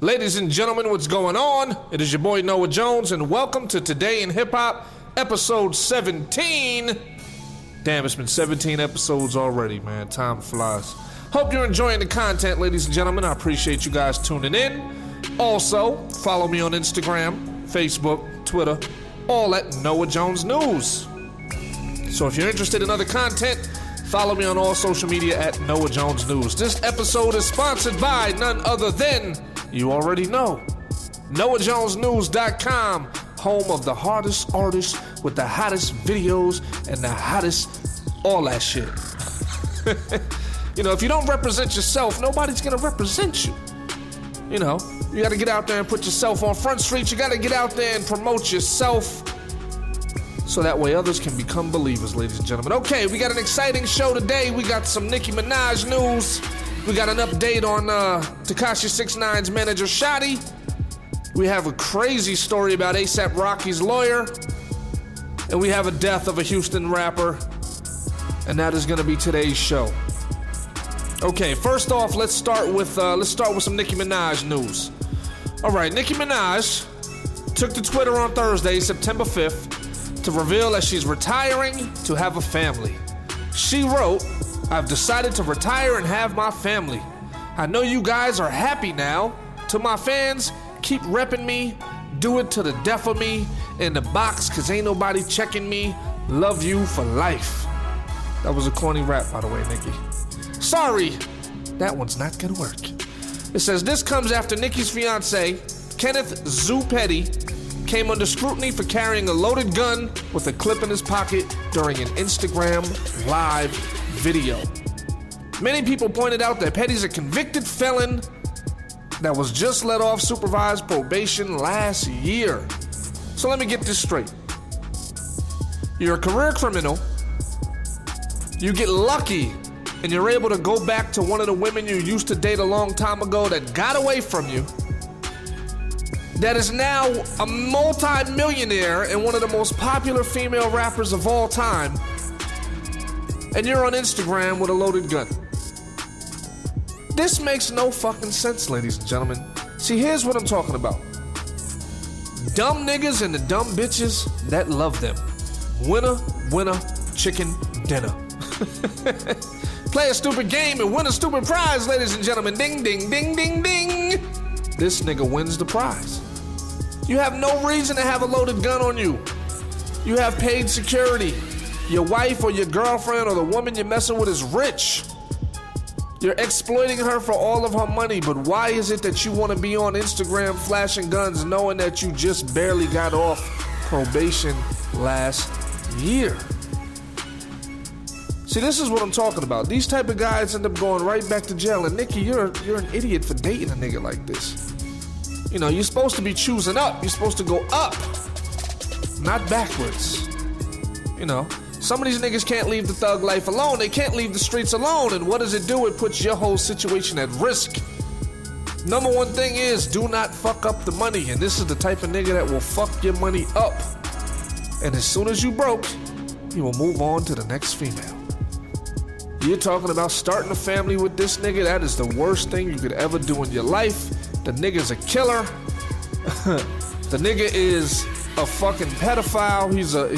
Ladies and gentlemen, what's going on? It is your boy Noah Jones, and welcome to Today in Hip Hop, episode 17. Damn, it's been 17 episodes already, man. Time flies. Hope you're enjoying the content, ladies and gentlemen. I appreciate you guys tuning in. Also, follow me on Instagram, Facebook, Twitter, all at Noah Jones News. So if you're interested in other content, follow me on all social media at Noah Jones News. This episode is sponsored by none other than, you already know, NoahJonesNews.com, home of the hardest artists with the hottest videos and the hottest all that shit. You know, if you don't represent yourself, nobody's gonna represent you. You know, you gotta get out there and put yourself on Front Street. You gotta get out there and promote yourself so that way others can become believers, ladies and gentlemen. Okay, we got an exciting show today. We got some Nicki Minaj news. We got an update on Tekashi 6ix9ine's manager, Shotty. We have a crazy story about A$AP Rocky's lawyer. And we have a death of a Houston rapper. And that is going to be today's show. Okay, first off, let's start with some Nicki Minaj news. All right, Nicki Minaj took to Twitter on Thursday, September 5th, to reveal that she's retiring to have a family. She wrote, "I've decided to retire and have my family. I know you guys are happy now. To my fans, keep repping me. Do it to the death of me. In the box, cause ain't nobody checking me. Love you for life." That was a corny rap, by the way, Nicki. Sorry, that one's not gonna work. It says, this comes after Nicki's fiance, Kenneth Zoo Petty, came under scrutiny for carrying a loaded gun with a clip in his pocket during an Instagram live video. Many people pointed out that Petty's a convicted felon that was just let off supervised probation last year. So let me get this straight. You're a career criminal, you get lucky, and you're able to go back to one of the women you used to date a long time ago that got away from you, that is now a multi-millionaire and one of the most popular female rappers of all time, and you're on Instagram with a loaded gun. This makes no fucking sense, ladies and gentlemen. See, here's what I'm talking about. Dumb niggas and the dumb bitches that love them. Winner, winner, chicken dinner. Play a stupid game and win a stupid prize, ladies and gentlemen. Ding, ding, ding, ding, ding. This nigga wins the prize. You have no reason to have a loaded gun on you. You have paid security. Your wife or your girlfriend or the woman you're messing with is rich. You're exploiting her for all of her money, but why is it that you want to be on Instagram flashing guns knowing that you just barely got off probation last year? See, this is what I'm talking about. These type of guys end up going right back to jail. And Nicki, you're an idiot for dating a nigga like this. You know, you're supposed to be choosing up. You're supposed to go up, not backwards. You know, some of these niggas can't leave the thug life alone. They can't leave the streets alone. And what does it do? It puts your whole situation at risk. Number one thing is, do not fuck up the money. And this is the type of nigga that will fuck your money up. And as soon as you broke, he will move on to the next female. You're talking about starting a family with this nigga. That is the worst thing you could ever do in your life. The nigga's a killer. The nigga is a fucking pedophile. He's a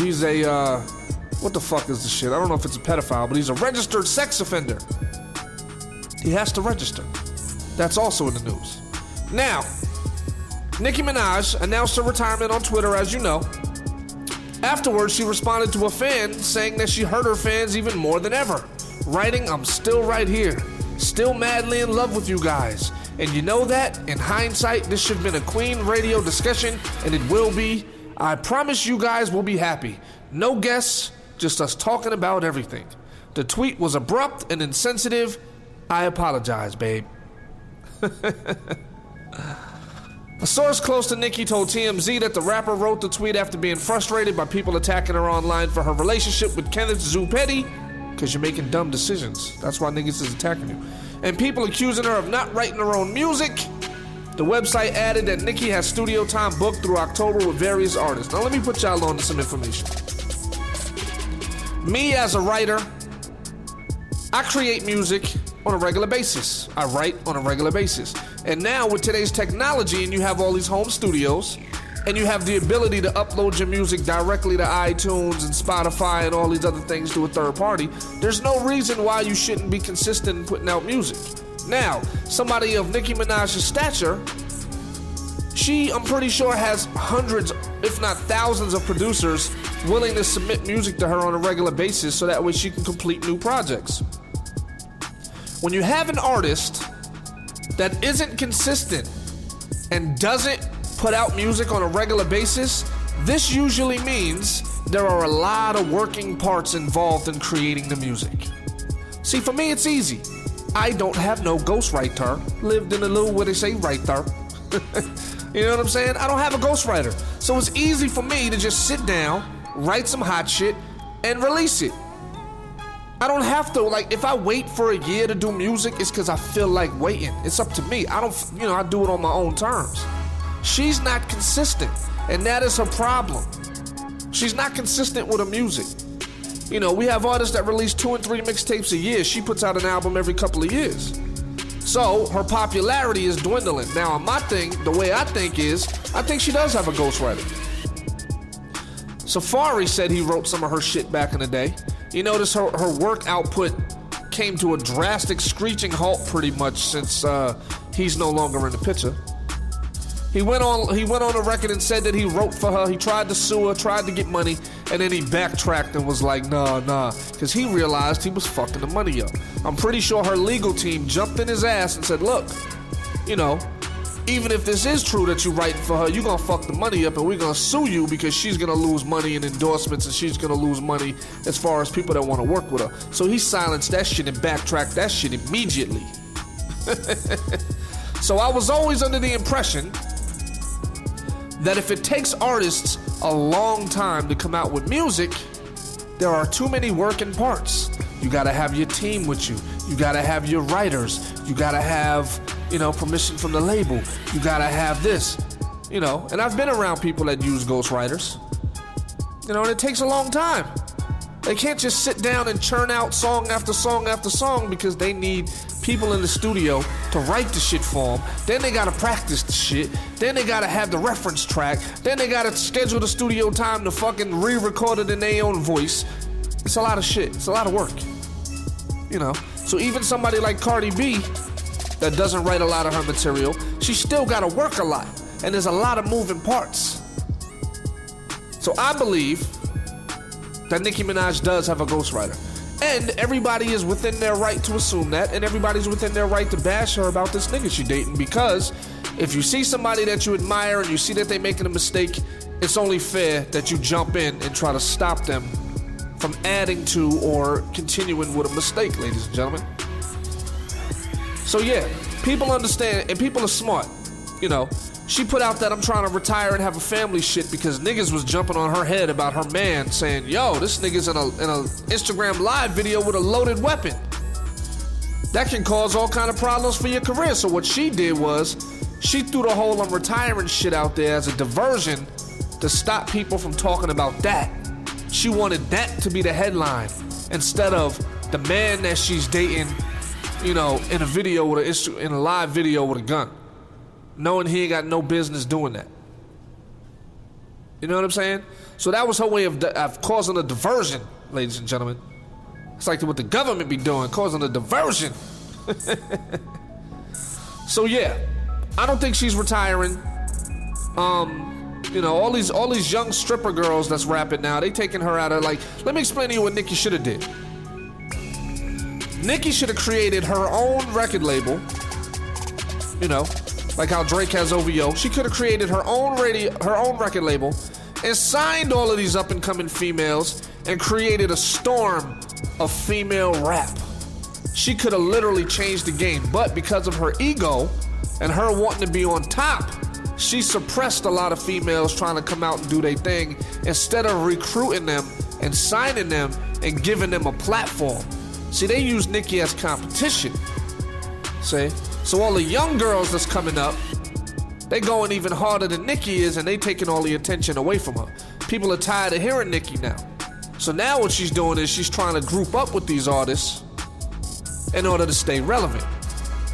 what the fuck is this shit? I don't know if it's a pedophile, but he's a registered sex offender. He has to register. That's also in the news. Now, Nicki Minaj announced her retirement on Twitter, as you know. Afterwards, she responded to a fan saying that she hurt her fans even more than ever, writing, "I'm still right here, still madly in love with you guys. And you know that, in hindsight, this should have been a Queen radio discussion, and it will be. I promise you guys will be happy. No guests, just us talking about everything. The tweet was abrupt and insensitive. I apologize, babe." A source close to Nicki told TMZ that the rapper wrote the tweet after being frustrated by people attacking her online for her relationship with Kenneth Zoo Petty, because you're making dumb decisions. That's why niggas is attacking you. And people accusing her of not writing her own music. The website added that Nicki has studio time booked through October with various artists. Now let me put y'all on to some information. Me as a writer, I create music on a regular basis. I write on a regular basis. And now with today's technology, and you have all these home studios, and you have the ability to upload your music directly to iTunes and Spotify and all these other things to a third party, there's no reason why you shouldn't be consistent in putting out music. Now, somebody of Nicki Minaj's stature, I'm pretty sure has hundreds, if not thousands of producers willing to submit music to her on a regular basis so that way she can complete new projects. When you have an artist that isn't consistent and doesn't put out music on a regular basis, this usually means there are a lot of working parts involved in creating the music. See, for me, it's easy. I don't have no ghostwriter. Lived in a little, where they say, writer. You know what I'm saying? I don't have a ghostwriter. So it's easy for me to just sit down, write some hot shit, and release it. I don't have to, like, if I wait for a year to do music, it's because I feel like waiting. It's up to me. I do it on my own terms. She's not consistent, and that is her problem. She's not consistent with her music. You know, we have artists that release 2 and 3 mixtapes a year. She puts out an album every couple of years. So her popularity is dwindling. Now, my thing, the way I think is, I think she does have a ghostwriter. Safari said he wrote some of her shit back in the day. You notice her work output came to a drastic screeching halt pretty much since he's no longer in the picture. He went on the record and said that he wrote for her. He tried to sue her, tried to get money, and then he backtracked and was like, nah, because he realized he was fucking the money up. I'm pretty sure her legal team jumped in his ass and said, look, you know, even if this is true that you're writing for her, you're gonna fuck the money up and we're gonna sue you because she's gonna lose money in endorsements and she's gonna lose money as far as people that wanna work with her. So he silenced that shit and backtracked that shit immediately. So I was always under the impression that if it takes artists a long time to come out with music, there are too many working parts. You gotta have your team with you. You gotta have your writers. You gotta have, permission from the label. You gotta have this, and I've been around people that use ghostwriters, and it takes a long time. They can't just sit down and churn out song after song after song because they need people in the studio to write the shit for them. Then they gotta practice the shit. Then they gotta have the reference track. Then they gotta schedule the studio time to fucking re-record it in their own voice. It's a lot of shit. It's a lot of work. So even somebody like Cardi B that doesn't write a lot of her material, she still gotta work a lot. And there's a lot of moving parts. So I believe that Nicki Minaj does have a ghostwriter. And everybody is within their right to assume that, and everybody's within their right to bash her about this nigga she dating, because if you see somebody that you admire and you see that they're making a mistake, it's only fair that you jump in and try to stop them from adding to or continuing with a mistake, ladies and gentlemen. So yeah, people understand, and people are smart. She put out that I'm trying to retire and have a family shit because niggas was jumping on her head about her man saying, yo, this nigga's in a Instagram live video with a loaded weapon. That can cause all kind of problems for your career. So what she did was, she threw the whole I'm retiring shit out there as a diversion to stop people from talking about that. She wanted that to be the headline instead of the man that she's dating, in a video in a live video with a gun, knowing he ain't got no business doing that. You know what I'm saying? So that was her way of causing a diversion, ladies and gentlemen. It's like what the government be doing, causing a diversion. So yeah, I don't think she's retiring. All these young stripper girls that's rapping now, they taking her out of, let me explain to you what Nicki should have did. Nicki should have created her own record label, like how Drake has OVO. She could have created her own record label and signed all of these up and coming females and created a storm of female rap. She could have literally changed the game, but because of her ego and her wanting to be on top, she suppressed a lot of females trying to come out and do their thing instead of recruiting them and signing them and giving them a platform. See, they use Nicki as competition. See? So all the young girls that's coming up, they going even harder than Nicki is, and they taking all the attention away from her. People are tired of hearing Nicki now. So now what she's doing is she's trying to group up with these artists in order to stay relevant.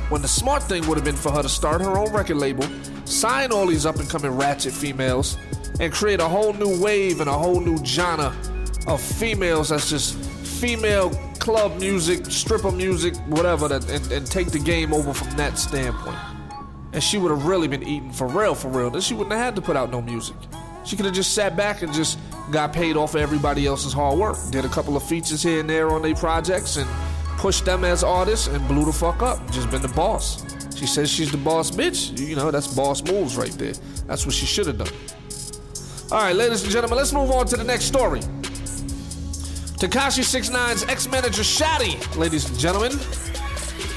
when the smart thing would have been for her to start her own record label, sign all these up-and-coming ratchet females, and create a whole new wave and a whole new genre of females that's just female club music, stripper music, whatever, and take the game over from that standpoint. And she would have really been eating for real. Then she wouldn't have had to put out no music. She could have just sat back and just got paid off of everybody else's hard work. Did a couple of features here and there on their projects and pushed them as artists and blew the fuck up. Just been the boss. She says she's the boss bitch. You know, that's boss moves right there. That's what she should have done. All right, ladies and gentlemen, let's move on to the next story. Tekashi 6ix9ine's ex-manager Shotty, ladies and gentlemen.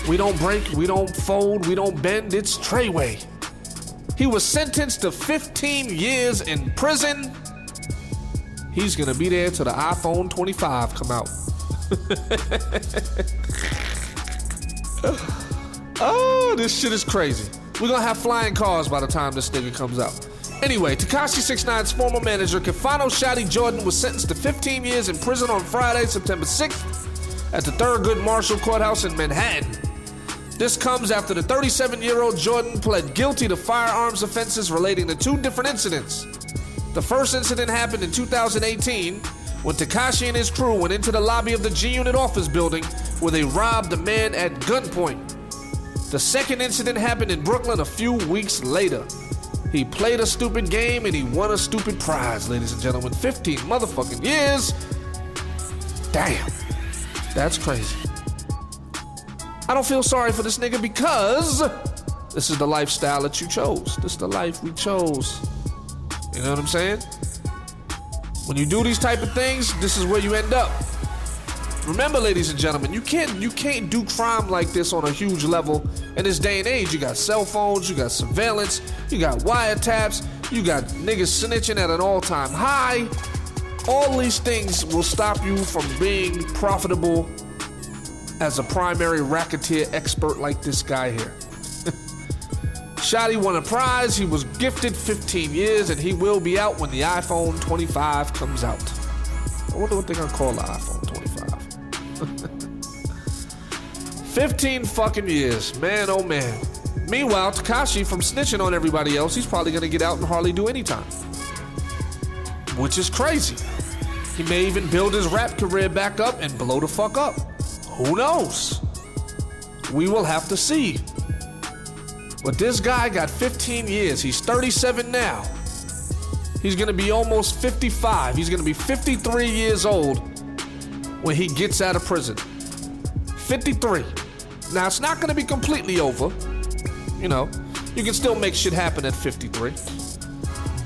We don't break, we don't fold, we don't bend, it's Treyway. He was sentenced to 15 years in prison. He's gonna be there till the iPhone 25 come out. Oh, this shit is crazy. We're gonna have flying cars by the time this nigga comes out. Anyway, Tekashi 6ix9ine's former manager, Kefano Shotty Jordan, was sentenced to 15 years in prison on Friday, September 6th, at the Thurgood Marshall Courthouse in Manhattan. This comes after the 37-year-old Jordan pled guilty to firearms offenses relating to two different incidents. The first incident happened in 2018 when Tekashi and his crew went into the lobby of the G-Unit office building where they robbed a man at gunpoint. The second incident happened in Brooklyn a few weeks later. He played a stupid game and he won a stupid prize, ladies and gentlemen. 15 motherfucking years. Damn. That's crazy. I don't feel sorry for this nigga because this is the lifestyle that you chose. This is the life we chose. You know what I'm saying? When you do these type of things, this is where you end up. Remember, ladies and gentlemen, you can't do crime like this on a huge level in this day and age. You got cell phones, you got surveillance, you got wiretaps, you got niggas snitching at an all-time high. All these things will stop you from being profitable as a primary racketeer expert like this guy here. Shotty won a prize, he was gifted 15 years, and he will be out when the iPhone 25 comes out. I wonder what they're gonna call the iPhone 25. 15 fucking years, man oh man. Meanwhile, Tekashi, from snitching on everybody else, he's probably gonna get out and hardly do any time. Which is crazy. He may even build his rap career back up and blow the fuck up. Who knows? We will have to see. But this guy got 15 years. He's 37 now. He's gonna be almost 55. He's gonna be 53 years old when he gets out of prison. 53. Now, it's not gonna be completely over. You know, you can still make shit happen at 53.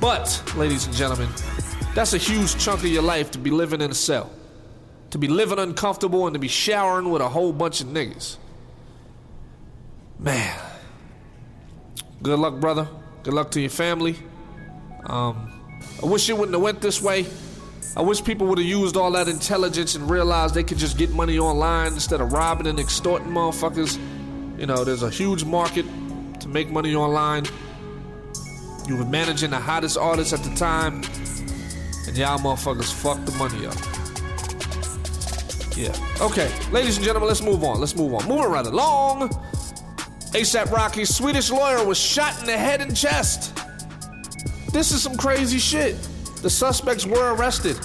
But, ladies and gentlemen, that's a huge chunk of your life to be living in a cell. To be living uncomfortable and to be showering with a whole bunch of niggas. Man. Good luck, brother. Good luck to your family. I wish it wouldn't have went this way. I wish people would have used all that intelligence and realized they could just get money online instead of robbing and extorting motherfuckers. You know, there's a huge market to make money online. You were managing the hottest artists at the time, and y'all motherfuckers fucked the money up. Yeah. Okay, ladies and gentlemen, let's move on. Moving right along. A$AP Rocky's Swedish lawyer was shot in the head and chest. This is some crazy shit. The suspects were arrested.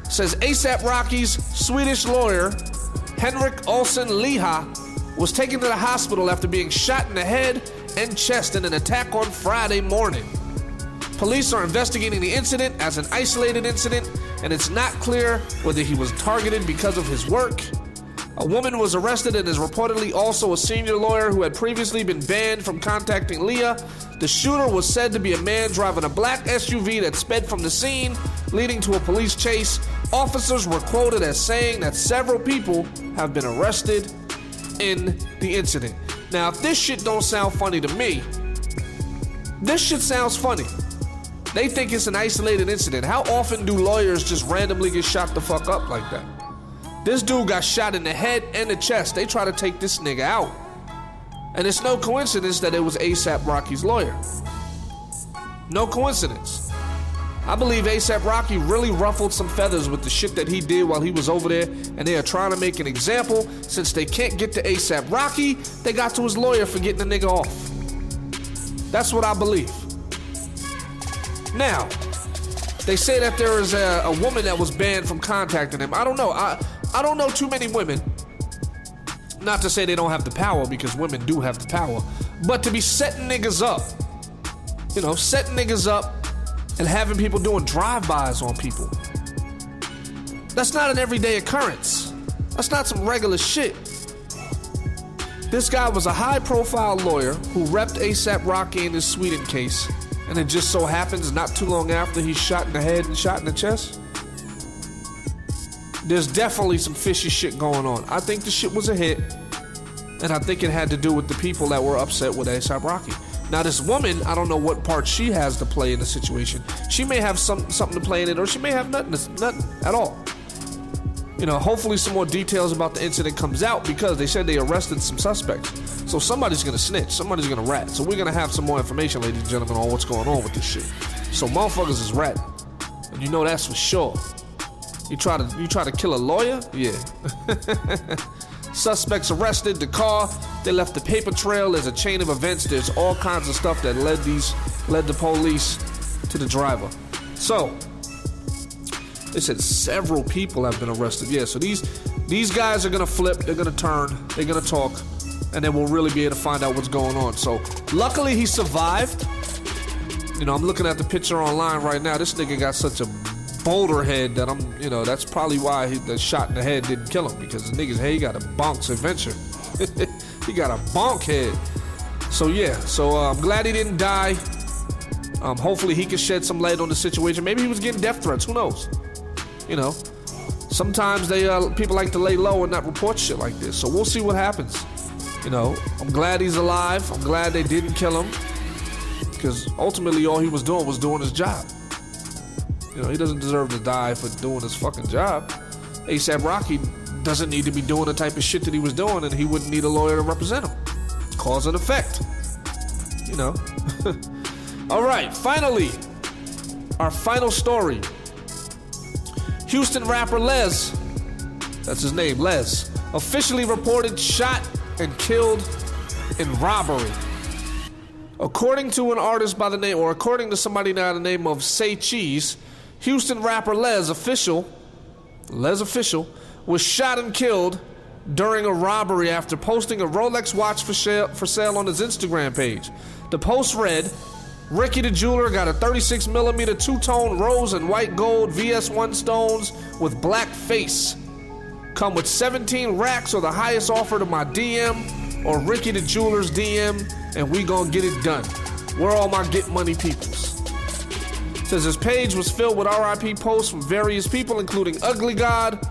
Says A$AP Rocky's Swedish lawyer, Henrik Olsen Liha, was taken to the hospital after being shot in the head and chest in an attack on Friday morning. Police are investigating the incident as an isolated incident, and it's not clear whether he was targeted because of his work. A woman was arrested and is reportedly also a senior lawyer who had previously been banned from contacting Leah. The shooter was said to be a man driving a black SUV that sped from the scene, leading to a police chase. Officers were quoted as saying that several people have been arrested in the incident. Now, if this shit don't sound funny to me, this shit sounds funny. They think it's an isolated incident. How often do lawyers just randomly get shot the fuck up like that? This dude got shot in the head and the chest. They try to take this nigga out. And it's no coincidence that it was A$AP Rocky's lawyer. No coincidence. I believe A$AP Rocky really ruffled some feathers with the shit that he did while he was over there, and they are trying to make an example. Since they can't get to A$AP Rocky, they got to his lawyer for getting the nigga off. That's what I believe. Now, they say that there is a woman that was banned from contacting him. I don't know. I don't know too many women. Not to say they don't have the power, because women do have the power. But to be setting niggas up, setting niggas up and having people doing drive-bys on people. That's not an everyday occurrence. That's not some regular shit. This guy was a high-profile lawyer who repped A$AP Rocky in his Sweden case, and it just so happens not too long after he's shot in the head and shot in the chest. There's definitely some fishy shit going on. I think the shit was a hit, and I think it had to do with the people that were upset with A$AP Rocky. Now, this woman, I don't know what part she has to play in the situation. She may have something to play in it, or she may have nothing at all. Hopefully some more details about the incident comes out, because they said they arrested some suspects. So somebody's gonna snitch, somebody's gonna rat. So we're gonna have some more information, ladies and gentlemen, on what's going on with this shit. So motherfuckers is ratting, and you know that's for sure. You try to kill a lawyer? Yeah. Suspects arrested, the car, they left the paper trail. There's a chain of events. There's all kinds of stuff that led the police to the driver. So, they said several people have been arrested. Yeah, so these guys are gonna flip, they're gonna turn, they're gonna talk, and then we'll really be able to find out what's going on. So, luckily he survived. I'm looking at the picture online right now. This nigga got such a boulder head that that's probably why the shot in the head didn't kill him, because the nigga's head, he got a bonk's adventure. He got a bonk head. So yeah, I'm glad he didn't die. Hopefully he can shed some light on the situation. Maybe he was getting death threats, who knows? Sometimes people like to lay low and not report shit like this. So we'll see what happens. I'm glad he's alive. I'm glad they didn't kill him, because ultimately all he was doing his job. He doesn't deserve to die for doing his fucking job. A$AP Rocky doesn't need to be doing the type of shit that he was doing, and he wouldn't need a lawyer to represent him. Cause and effect. All right, finally, our final story. Houston rapper Les, that's his name, Les, officially reported shot and killed in robbery. According to somebody by the name of Say Cheese, Houston rapper Les Official was shot and killed during a robbery after posting a Rolex watch for sale on his Instagram page. The post read, "Ricky the jeweler got a 36mm two-tone rose and white gold VS1 stones with black face. Come with 17 racks or the highest offer to my DM or Ricky the jeweler's DM, and we gonna get it done. Where all my get money peoples?" Says his page was filled with RIP posts from various people, including Ugly God,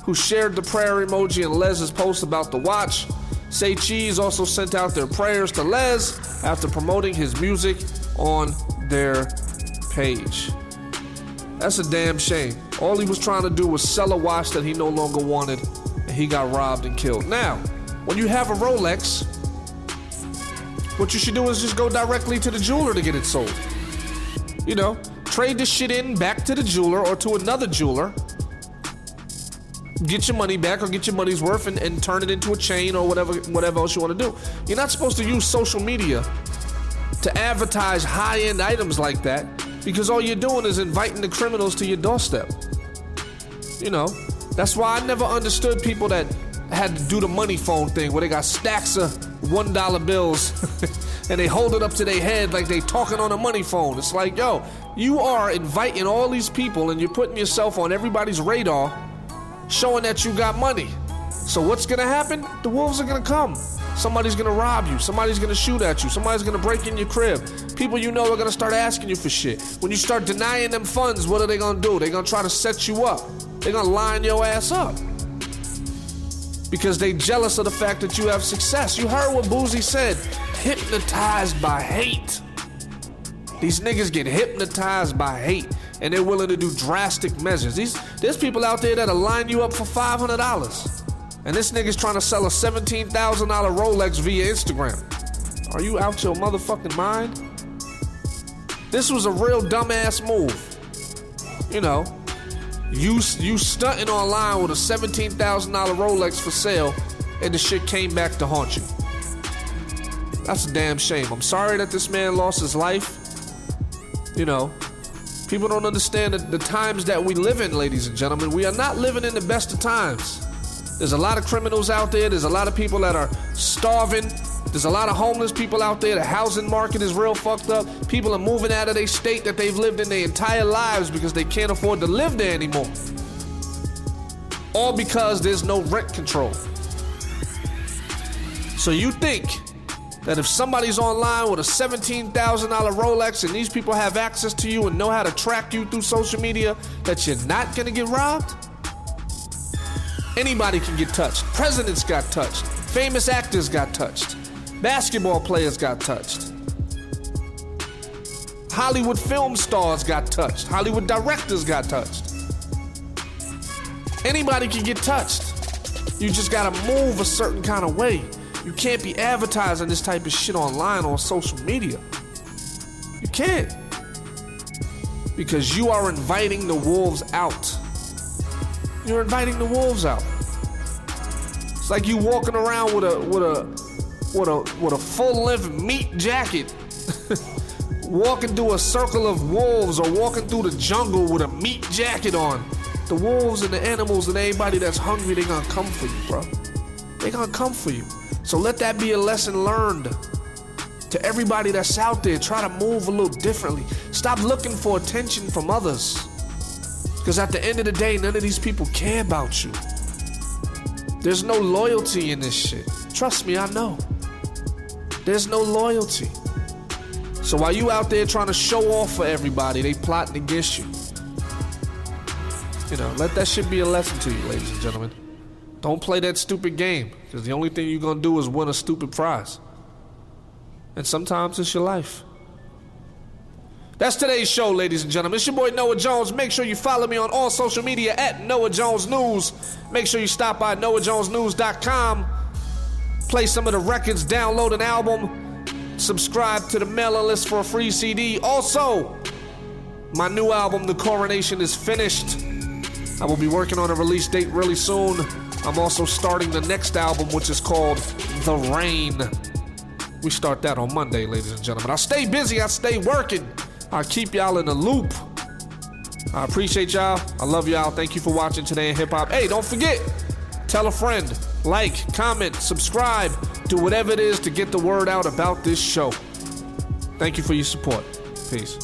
who shared the prayer emoji in Les's post about the watch. Say Cheese also sent out their prayers to Les after promoting his music on their page. That's a damn shame. All he was trying to do was sell a watch that he no longer wanted, and he got robbed and killed. Now, when you have a Rolex, what you should do is just go directly to the jeweler to get it sold. Trade this shit in back to the jeweler or to another jeweler. Get your money back or get your money's worth and turn it into a chain or whatever else you want to do. You're not supposed to use social media to advertise high-end items like that, because all you're doing is inviting the criminals to your doorstep. That's why I never understood people that had to do the money phone thing where they got stacks of $1 bills and they hold it up to their head like they talking on a money phone. It's like, yo, you are inviting all these people and you're putting yourself on everybody's radar, showing that you got money. So what's gonna happen? The wolves are gonna come. Somebody's gonna rob you. Somebody's gonna shoot at you. Somebody's gonna break in your crib. People you know are gonna start asking you for shit. When you start denying them funds, what are they gonna do? They're gonna try to set you up. They're gonna line your ass up, because they jealous of the fact that you have success. You heard what Boozy said, hypnotized by hate. These niggas get hypnotized by hate, and they're willing to do drastic measures. There's people out there that'll line you up for $500, and this nigga's trying to sell a $17,000 Rolex via Instagram. Are you out your motherfucking mind? This was a real dumbass move. you know, you stunting online with a $17,000 Rolex for sale, and the shit came back to haunt you. That's a damn shame. I'm sorry that this man lost his life. You know, people don't understand the times that we live in, ladies and gentlemen. We are not living in the best of times. There's a lot of criminals out there. There's a lot of people that are starving. There's a lot of homeless people out there. The housing market is real fucked up. People are moving out of their state that they've lived in their entire lives because they can't afford to live there anymore. All because there's no rent control. So you think that if somebody's online with a $17,000 Rolex and these people have access to you and know how to track you through social media, that you're not gonna get robbed? Anybody can get touched. Presidents got touched. Famous actors got touched. Basketball players got touched. Hollywood film stars got touched. Hollywood directors got touched. Anybody can get touched. You just gotta move a certain kind of way. You can't be advertising this type of shit online on social media. You can't. Because you are inviting the wolves out. You're inviting the wolves out. It's like you walking around with a full-length meat jacket, walking through a circle of wolves, or walking through the jungle with a meat jacket on. The wolves and the animals and anybody that's hungry, they gonna come for you, bro. They gonna come for you. So let that be a lesson learned to everybody that's out there. Try to move a little differently. Stop looking for attention from others. Because at the end of the day, none of these people care about you. There's no loyalty in this shit. Trust me, I know. There's no loyalty. So while you out there trying to show off for everybody, they plotting against you. You know, let that shit be a lesson to you, ladies and gentlemen. Don't play that stupid game, because the only thing you're gonna do is win a stupid prize. And sometimes it's your life. That's today's show, ladies and gentlemen. It's your boy Noah Jones. Make sure you follow me on all social media at Noah Jones News. Make sure you stop by NoahJonesNews.com. Play some of the records, download an album, subscribe to the mailing list for a free CD. Also, my new album, The Coronation, is finished. I will be working on a release date really soon. I'm also starting the next album, which is called The Rain. We start that on Monday, ladies and gentlemen. I stay busy, I stay working. I'll keep y'all in the loop. I appreciate y'all. I love y'all. Thank you for watching today in HipHop. Hey, don't forget, tell a friend, like, comment, subscribe, do whatever it is to get the word out about this show. Thank you for your support. Peace.